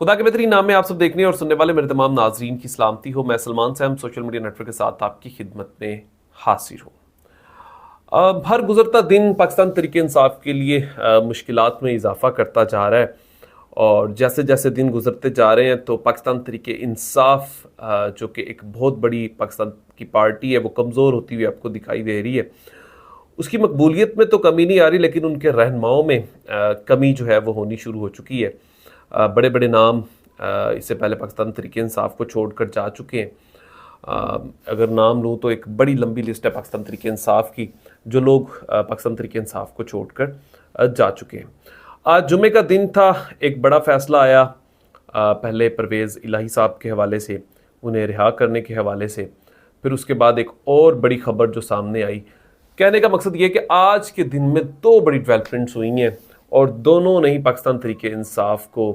खुदा के बेहतरीन नाम में आप सब देखने और सुनने वाले मेरे तमाम नाजरीन की सलामती हो। मैं Salman Sam social media network के साथ आपकी खिदमत में हाजिर हूँ। अब हर गुजरता दिन पाकिस्तान तरीके इंसाफ के लिए मुश्किलात में इजाफा करता जा रहा है और जैसे जैसे दिन गुजरते जा रहे हैं तो पाकिस्तान तरीके इंसाफ जो कि एक बहुत बड़ी पाकिस्तान की पार्टी है वो कमज़ोर होती हुई आपको दिखाई दे रही है। उसकी मकबूलियत में तो कमी नहीं आ रही, लेकिन उनके रहनुमाओं में कमी जो है वो होनी शुरू हो चुकी है। बड़े बड़े नाम इससे पहले पाकिस्तान तरीके इंसाफ को छोड़कर जा चुके हैं। अगर नाम लूँ तो एक बड़ी लंबी लिस्ट है पाकिस्तान तरीके इंसाफ की, जो लोग पाकिस्तान तरीके इंसाफ को छोड़कर जा चुके हैं। आज जुमे का दिन था, एक बड़ा फैसला आया। पहले परवेज़ इलाही साहब के हवाले से, उन्हें रिहा करने के हवाले से, फिर उसके बाद एक और बड़ी खबर जो सामने आई। कहने का मकसद ये कि आज के दिन में दो बड़ी डेवलपमेंट्स हुई हैं और दोनों ने ही पाकिस्तान तरीके इंसाफ को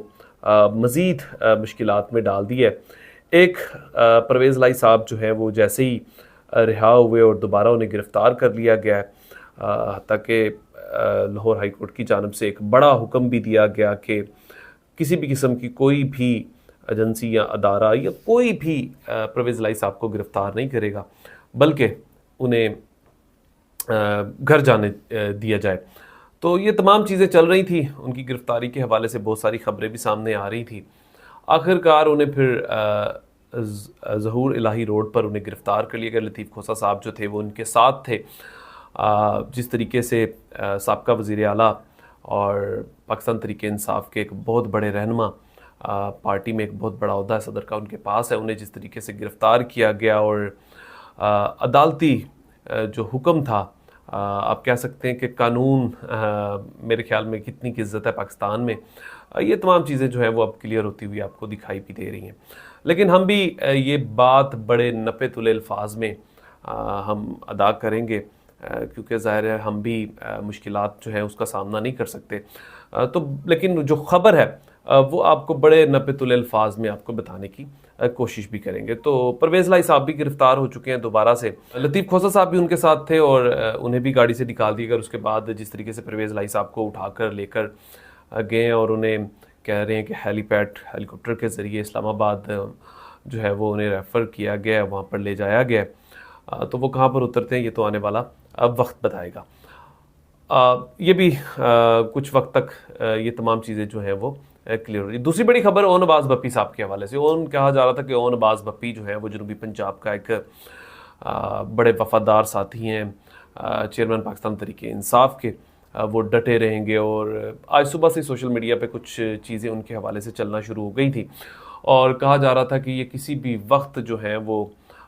मज़ीद मुश्किलात में डाल दी है। एक परवेज़ इलाही साहब जो है वो जैसे ही रिहा हुए और दोबारा उन्हें गिरफ़्तार कर लिया गया है, ताकि लाहौर हाई कोर्ट की जानिब से एक बड़ा हुक्म भी दिया गया कि किसी भी किस्म की कोई भी एजेंसी या अदारा या कोई भी परवेज़ इलाही साहब को गिरफ़्तार नहीं करेगा, बल्कि उन्हें घर जाने दिया जाए। तो ये तमाम चीज़ें चल रही थी। उनकी गिरफ़्तारी के हवाले से बहुत सारी खबरें भी सामने आ रही थी। आखिरकार उन्हें फिर ज़हूर इलाही रोड पर उन्हें गिरफ़्तार कर लिया गया। लतीफ़ खोसा साहब जो थे वो उनके साथ थे। जिस तरीके से साबका वज़ीर आला और पाकिस्तान तरीके इंसाफ के एक बहुत बड़े रहनुमा, पार्टी में एक बहुत बड़ा ओहदा सदर का उनके पास है, उन्हें जिस तरीके से गिरफ़्तार किया गया और अदालती जो हुक्म था, आप कह सकते हैं कि कानून मेरे ख्याल में कितनी की इज़्ज़त है पाकिस्तान में, ये तमाम चीज़ें जो हैं वो अब क्लियर होती हुई आपको दिखाई भी दे रही हैं। लेकिन हम भी ये बात बड़े नपे तुले अल्फाज में हम अदा करेंगे, क्योंकि ज़ाहिर है हम भी मुश्किलात जो है उसका सामना नहीं कर सकते। तो लेकिन जो ख़बर है वो आपको बड़े नपे तुले अल्फाज में आपको बताने की कोशिश भी करेंगे। तो परवेज़ इलाही साहब भी गिरफ़्तार हो चुके हैं दोबारा से। लतीफ़ खोसा साहब भी उनके साथ थे और उन्हें भी गाड़ी से निकाल दिया गया। उसके बाद जिस तरीके से परवेज़ इलाही साहब को उठाकर लेकर गए और उन्हें कह रहे हैं कि हेलीपैड हेलीकॉप्टर के ज़रिए इस्लामाबाद जो है वो उन्हें रेफ़र किया गया, वहाँ पर ले जाया गया। तो वो कहाँ पर उतरते हैं ये तो आने वाला अब वक्त बताएगा। ये भी कुछ वक्त तक ये तमाम चीज़ें जो हैं वो क्लियर हो रही। दूसरी बड़ी खबर ओन अब्बास भप्पी साहब के हवाले से। कहा जा रहा था कि ओन अब्बास भप्पी जो है वो जनूबी पंजाब का एक बड़े वफादार साथी हैं, चेयरमैन पाकिस्तान तरीके इंसाफ के। वो डटे रहेंगे और आज सुबह से सोशल मीडिया पे कुछ चीज़ें उनके हवाले से चलना शुरू हो गई थी और कहा जा रहा था कि ये किसी भी वक्त जो है वो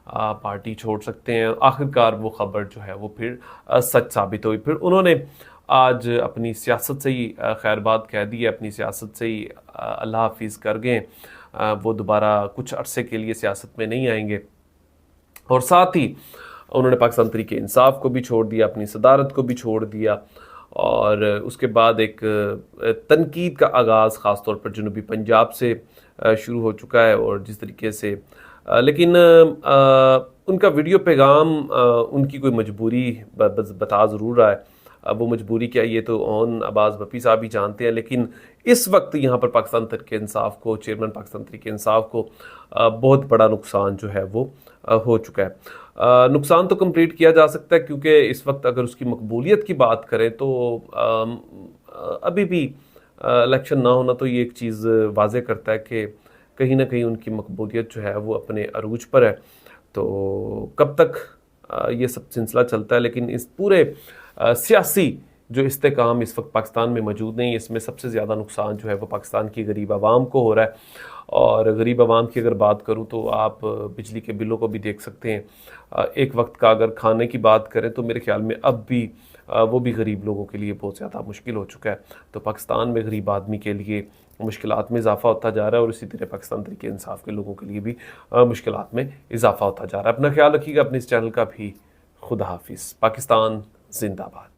पार्टी छोड़ सकते हैं। आखिरकार वो खबर जो है वो फिर सच साबित हुई। फिर उन्होंने आज अपनी सियासत से ही खैरबाद कह दी है, अपनी सियासत से ही अल्लाह हाफिज़ कर गए। वो दोबारा कुछ अरसे के लिए सियासत में नहीं आएंगे और साथ ही उन्होंने पाकिस्तान तरीके इंसाफ को भी छोड़ दिया, अपनी सदारत को भी छोड़ दिया और उसके बाद एक तनकीद का आगाज़ ख़ास तौर पर जनूबी पंजाब से शुरू हो चुका है। और जिस तरीके से लेकिन उनका वीडियो पैगाम उनकी कोई मजबूरी बता ज़रूर रहा है। अब वो मजबूरी क्या, ये तो ओन अब्बास भप्पी साहब ही जानते हैं। लेकिन इस वक्त यहाँ पर पाकिस्तान तरीके इंसाफ को, चेयरमैन पाकिस्तान तरीके इंसाफ को बहुत बड़ा नुकसान जो है वो हो चुका है। नुकसान तो कंप्लीट किया जा सकता है, क्योंकि इस वक्त अगर उसकी मकबूलियत की बात करें तो अभी भी इलेक्शन ना होना तो ये एक चीज़ वाज़े करता है कि कहीं ना कहीं उनकी मकबूलियत जो है वो अपने अरूज पर है। तो कब तक ये सब सिलसिला चलता है, लेकिन इस पूरे सियासी जो इस्तेकाम इस वक्त पाकिस्तान में मौजूद नहीं, इसमें सबसे ज़्यादा नुकसान जो है वो पाकिस्तान की गरीब आवाम को हो रहा है। और गरीब आवाम की अगर बात करूं तो आप बिजली के बिलों को भी देख सकते हैं। एक वक्त का अगर खाने की बात करें तो मेरे ख्याल में अब भी वो भी गरीब लोगों के लिए बहुत ज़्यादा मुश्किल हो चुका है। तो पाकिस्तान में गरीब आदमी के लिए मुश्किलात में इजाफा होता जा रहा है और इसी तरह पाकिस्तान तरीके इंसाफ के लोगों के लिए भी मुश्किलात में इजाफा होता जा रहा है। अपना ख्याल रखिएगा, अपने इस चैनल का भी। खुदा हाफिज़। पाकिस्तान जिंदाबाद।